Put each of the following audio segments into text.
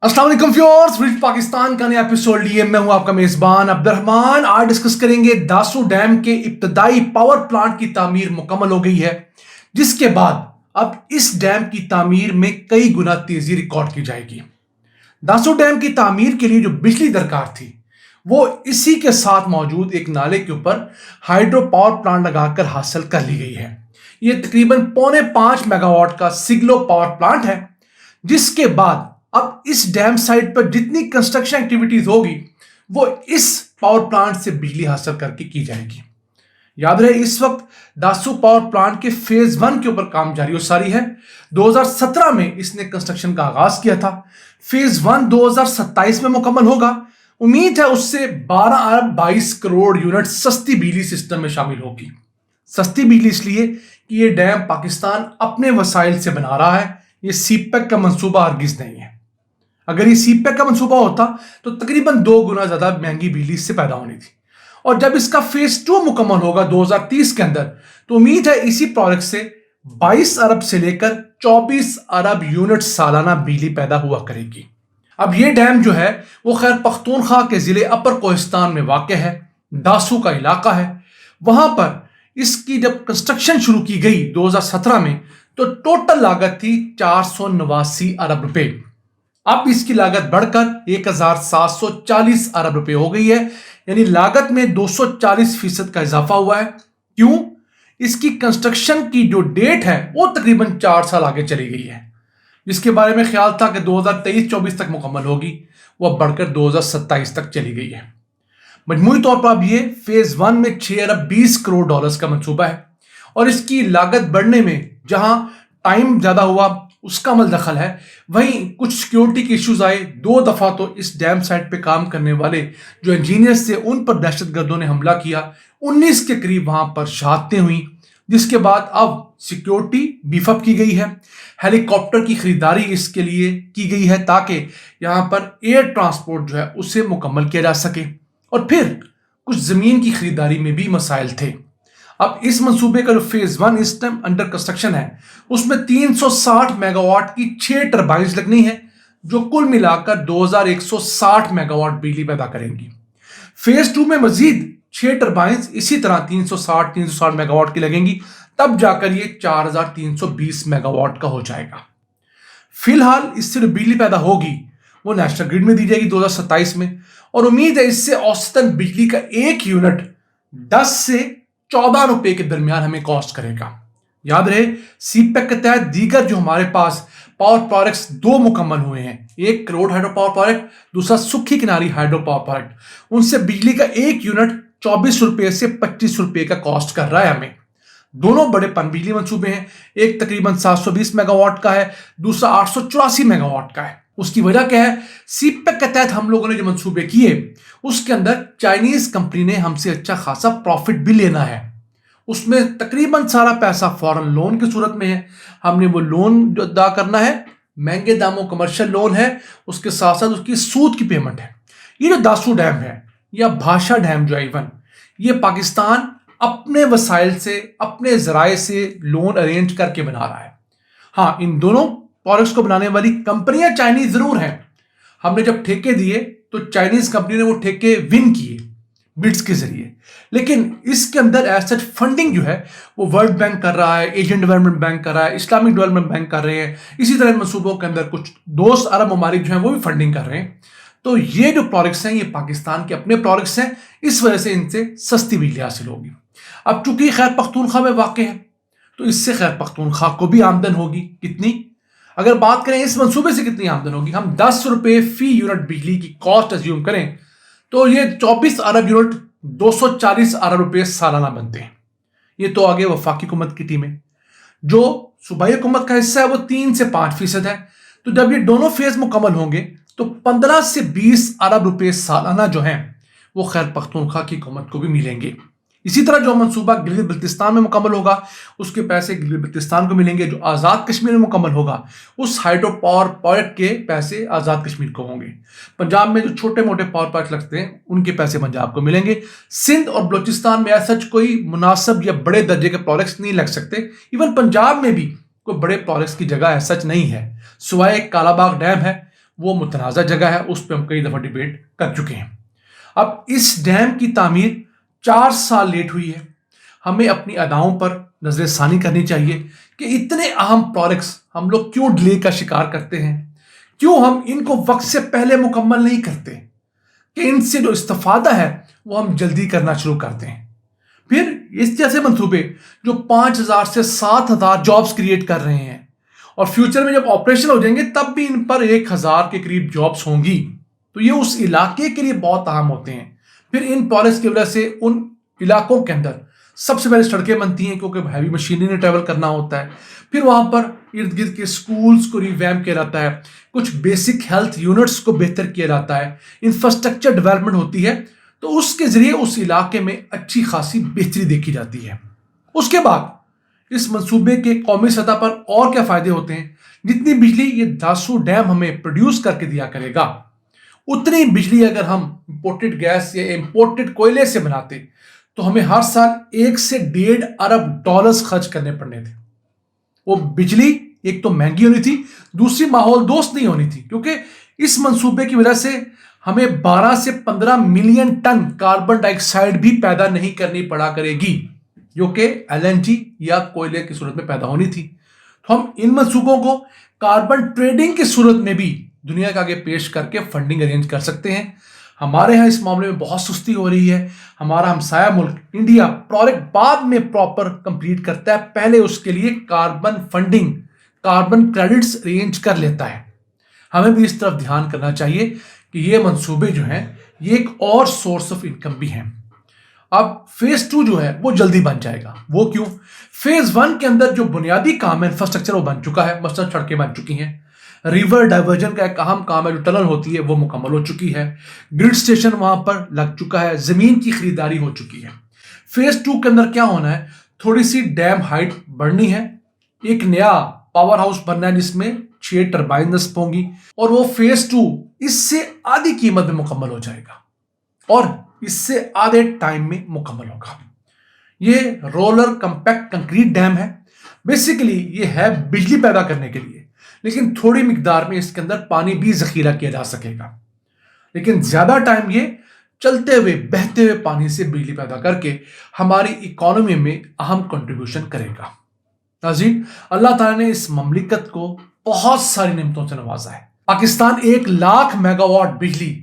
अस्सलाम वालेकुम viewers, bridge Pakistan का नया एपिसोड लिए मैं हूं आपका मेजबान अब्दुर्रहमान। आज डिस्कस करेंगे दासू डैम के इब्तदाई पावर प्लांट की तामीर मुकम्मल हो गई है, जिसके बाद अब इस डैम की तामीर में कई गुना तेजी रिकॉर्ड की जाएगी। दासू डैम की तामीर के लिए जो बिजली दरकार थी वो इसी के साथ मौजूद एक नाले के ऊपर हाइड्रो पावर प्लांट लगाकर हासिल कर ली गई है। ये तकरीबन 4.5 मेगावाट का सिग्लो पावर प्लांट है, जिसके बाद अब इस डैम साइट पर जितनी कंस्ट्रक्शन एक्टिविटीज होगी वो इस पावर प्लांट से बिजली हासिल करके की जाएगी। याद रहे, इस वक्त दासू पावर प्लांट के फेज 1 के ऊपर काम जारी और सारी है। 2017 में इसने कंस्ट्रक्शन का आगाज किया था। फेज 1 2027 में मुकम्मल होगा। उम्मीद है उससे 12 अरब 22 करोड़ यूनिट सस्ती बिजली सिस्टम में शामिल होगी। सस्ती बिजली इसलिए कि ये डैम पाकिस्तान अपने वसाइल से बना रहा है, ये सीपेक का मंसूबा हरगिज नहीं है। अगर ये सीपेक का मंसूबा होता तो तकरीबन 2 गुना ज्यादा महंगी बिजली इससे पैदा होनी थी। और जब इसका फेज 2 मुकम्मल होगा 2030 के अंदर, तो उम्मीद है इसी प्रोजेक्ट से 22 अरब से लेकर 24 अरब यूनिट सालाना बिजली पैदा हुआ करेगी। अब ये डैम जो है वो खैर पख्तूनख्वा के जिले अपर कोहिस्तान में वाक़ है, दासू का इलाका है। वहां पर इसकी जब कंस्ट्रक्शन शुरू की गई 2017 में, तो टोटल लागत थी 489 अरब रुपए। अब इसकी लागत बढ़कर 1740 अरब रुपए हो गई है, यानी लागत में 240% का इजाफा हुआ है। क्यों? इसकी कंस्ट्रक्शन की जो डेट है वो तकरीबन 4 साल आगे चली गई है। जिसके बारे में ख्याल था कि 2023-24 तक मुकम्मल होगी, वो बढ़कर 2027 तक चली गई है। मजमूई तौर पर अब ये फेज 1 में 6 अरब 20 करोड़ डॉलर्स का मंसूबा है। और इसकी लागत बढ़ने में जहां टाइम ज्यादा हुआ उसका अमल दखल है, वहीं कुछ सिक्योरिटी के इश्यूज आए। 2 दफा तो इस डैम साइट पे काम करने वाले जो इंजीनियर्स थे उन पर दहशतगर्दों ने हमला किया। 19 के करीब वहां पर शहादतें हुई, जिसके बाद अब सिक्योरिटी बीफअप की गई है। हेलीकॉप्टर की खरीदारी इसके लिए की गई है ताकि यहाँ पर एयर ट्रांसपोर्ट जो है उसे मुकम्मल किया जा सके। और फिर कुछ जमीन की खरीदारी में भी मसाइल थे। अब इस मंसूबे का जो फेज 1 इस टाइम अंडर कंस्ट्रक्शन है, उसमें 360 मेगावाट की 6 टर्बाइंस लगनी है, जो कुल मिलाकर 2160 मेगावाट बिजली पैदा करेंगी। फेज 2 में मजीद 6 टर्बाइंस इसी तरह 360 मेगावाट की लगेंगी, तब जाकर ये 4320 मेगावाट का हो जाएगा। फिलहाल इससे जो बिजली पैदा होगी वो नेशनल ग्रिड में दी जाएगी 2027 में। और उम्मीद है इससे औसतन बिजली का 1 यूनिट 10 से 14 रुपए के दरमियान हमें कॉस्ट करेगा। याद रहे, सीपेक के तहत दीगर जो हमारे पास पावर प्रोजेक्ट्स 2 मुकम्मल हुए हैं, एक करोड़ हाइड्रो पावर प्रोजेक्ट, दूसरा सुखी किनारी हाइड्रो पावर प्रोजेक्ट, उनसे बिजली का 1 यूनिट 24 रुपए से 25 रुपए का कॉस्ट कर रहा है हमें। दोनों बड़े पनबिजली मंसूबे हैं। एक तकरीबन 720 मेगावाट का है, दूसरा 884 मेगावाट का है। उसकी वजह क्या है? सीपेक के तहत हम लोगों ने जो मंसूबे किए उसके अंदर चाइनीज कंपनी ने हमसे अच्छा खासा प्रॉफिट भी लेना है। उसमें तकरीबन सारा पैसा फॉरेन लोन की सूरत में है। हमने वो लोन जो अदा करना है, महंगे दामों कमर्शियल लोन है, उसके साथ साथ उसकी सूद की पेमेंट है। ये जो दासू डैम है या भाषा डैम जो है, ये पाकिस्तान अपने वसाइल से, अपने जराए से लोन अरेंज करके बना रहा है। हाँ, इन दोनों प्रोजेक्ट्स को बनाने वाली कंपनियां चाइनीज जरूर हैं। हमने जब ठेके दिए तो चाइनीज कंपनी ने वो ठेके विन किए बिड्स के जरिए, लेकिन इसके अंदर एज सच फंडिंग जो है वो वर्ल्ड बैंक कर रहा है, एशियन डेवलपमेंट बैंक कर रहा है, इस्लामिक डेवलपमेंट बैंक कर रहे हैं। इसी तरह इन मंसूबों के अंदर कुछ दोस्त अरब ममालिक जो हैं वो भी फंडिंग कर रहे हैं। तो ये जो प्रोजेक्ट्स हैं ये पाकिस्तान के अपने प्रोजेक्ट्स हैं, इस वजह से इनसे सस्ती बिजली हासिल होगी। अब चूंकि खैर पख्तूनख्वा में वाक़ है, तो इससे खैर पख्तूनख्वा को भी आमदन होगी। कितनी? अगर बात करें इस मंसूबे से कितनी आमदन होगी, हम 10 रुपए फी यूनिट बिजली की कॉस्ट अज्यूम करें तो ये 24 अरब यूनिट 240 अरब रुपए सालाना बनते हैं। ये तो आगे वफाकी हुकूमत की टीम है। जो सूबाई हुकूमत का हिस्सा है वो 3 से 5% है। तो जब ये दोनों फेज मुकम्मल होंगे तो 15 से 20 अरब रुपए सालाना जो हैं वो खैर पख्तूनख्वा की हुकूमत को भी मिलेंगे। इसी तरह जो मंसूबा गिलगित बल्तिस्तान में मुकम्मल होगा उसके पैसे गिलगित बल्तिस्तान को मिलेंगे। जो आज़ाद कश्मीर में मुकम्मल होगा उस हाइड्रो पावर प्रोजेक्ट के पैसे आज़ाद कश्मीर को होंगे। पंजाब में जो छोटे मोटे पावर प्रोजेक्ट लगते हैं उनके पैसे पंजाब को मिलेंगे। सिंध और बलूचिस्तान में ऐसा कोई मुनासिब या बड़े दर्जे के प्रोजेक्ट्स नहीं लग सकते। इवन पंजाब में भी कोई बड़े प्रोजेक्ट्स की जगह ऐसा नहीं है, सिवाय कालाबाग डैम है वो मुतनाज़ा जगह है, उस पर हम कई दफ़ा डिबेट कर चुके हैं। अब इस डैम की तामीर 4 साल लेट हुई है। हमें अपनी अदाओं पर नजर सानी करनी चाहिए कि इतने अहम प्रोजेक्ट्स हम लोग क्यों डिले का शिकार करते हैं, क्यों हम इनको वक्त से पहले मुकम्मल नहीं करते, कि इनसे जो इस्तिफादा है वो हम जल्दी करना शुरू करते हैं। फिर इस जैसे मंसूबे जो 5,000 से 7,000 जॉब्स क्रिएट कर रहे हैं, और फ्यूचर में जब ऑपरेशन हो जाएंगे तब भी इन पर 1,000 के करीब जॉब्स होंगी, तो ये उस इलाके के लिए बहुत अहम होते हैं। फिर इन पॉलिसी की वजह से उन इलाकों के अंदर सबसे पहले सड़कें बनती हैं, क्योंकि हैवी मशीनरी ने ट्रैवल करना होता है। फिर वहां पर इर्द गिर्द के स्कूल्स को रिवैम्प किया जाता है, कुछ बेसिक हेल्थ यूनिट्स को बेहतर किया जाता है, इंफ्रास्ट्रक्चर डेवलपमेंट होती है, तो उसके जरिए उस इलाके में अच्छी खासी बेहतरी देखी जाती है। उसके बाद इस मंसूबे के कौमी सतह पर और क्या फायदे होते हैं? जितनी बिजली ये दासू डैम हमें प्रोड्यूस करके दिया करेगा, उतनी बिजली अगर हम इंपोर्टेड गैस या इंपोर्टेड कोयले से बनाते तो हमें हर साल 1 से 1.5 अरब डॉलर्स खर्च करने पड़ने थे। वो बिजली एक तो महंगी होनी थी, दूसरी माहौल दोस्त नहीं होनी थी, क्योंकि इस मंसूबे की वजह से हमें 12 से 15 मिलियन टन कार्बन डाइऑक्साइड भी पैदा नहीं करनी पड़ा करेगी, जो कि LNG या कोयले की सूरत में पैदा होनी थी। तो हम इन मंसूबों को कार्बन ट्रेडिंग की सूरत में भी दुनिया के आगे पेश करके फंडिंग अरेंज कर सकते हैं। हमारे यहाँ इस मामले में बहुत सुस्ती हो रही है। हमारा हमसाया मुल्क इंडिया प्रोजेक्ट बाद में प्रॉपर कंप्लीट करता है, पहले उसके लिए carbon funding, carbon credits arrange कर लेता है। हमें भी इस तरफ ध्यान करना चाहिए कि ये मंसूबे जो हैं ये एक और सोर्स ऑफ इनकम भी हैं। अब फेज 2 जो है वो जल्दी बन जाएगा। वो क्यों? फेज 1 के अंदर जो बुनियादी काम है, इंफ्रास्ट्रक्चर, वो बन चुका है। मसलन सड़कें बन चुकी हैं, रिवर डाइवर्जन का एक अहम काम है जो टनल होती है वो मुकम्मल हो चुकी है, ग्रिड स्टेशन वहां पर लग चुका है, जमीन की खरीदारी हो चुकी है। फेज 2 के अंदर क्या होना है? थोड़ी सी डैम हाइट बढ़नी है, एक नया पावर हाउस बनना है जिसमें 6 टर्बाइन नस्ब होंगी, और वो फेज 2 इससे आधी कीमत में मुकम्मल हो जाएगा और इससे आधे टाइम में मुकम्मल होगा। ये रोलर कंपैक्ट कंक्रीट डैम है। बेसिकली ये है बिजली पैदा करने के लिए, लेकिन थोड़ी मिकदार में इसके अंदर पानी भी जखीरा किया जा सकेगा, लेकिन ज्यादा टाइम ये चलते हुए बहते हुए पानी से बिजली पैदा करके हमारी इकोनॉमी में अहम कंट्रीब्यूशन करेगा। नाज़रीन, अल्लाह ताला ने इस ममलिकत को बहुत सारी नेमतों से नवाजा है। पाकिस्तान 1 लाख मेगावाट बिजली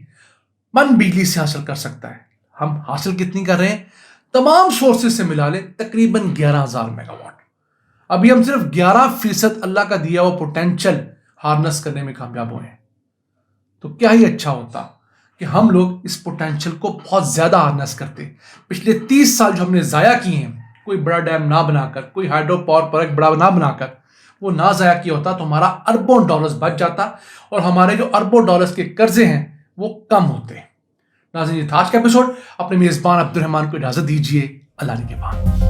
मन बिजली से हासिल कर सकता है। हम हासिल कितनी कर रहे हैं? तमाम सोर्सेज से मिला ले तकरीबन 11,000 मेगावाट। अभी हम सिर्फ 11% अल्लाह का दिया हुआ पोटेंशियल हार्नेस करने में कामयाब हुए हैं। तो क्या ही अच्छा होता कि हम लोग इस पोटेंशियल को बहुत ज्यादा हार्नेस करते। पिछले 30 साल जो हमने जाया किए हैं, कोई बड़ा डैम ना बनाकर, कोई हाइड्रो पावर प्रोजेक्ट बड़ा ना बनाकर, वो ना जाया किया होता तो हमारा अरबों डॉलर्स बच जाता और हमारे जो अरबों डॉलर्स के कर्जे हैं वो कम होते। नाज़रीन, आज का एपिसोड अपने मेजबान अब्दुल रहमान को इजाजत दीजिए। अल्लाह के बाद।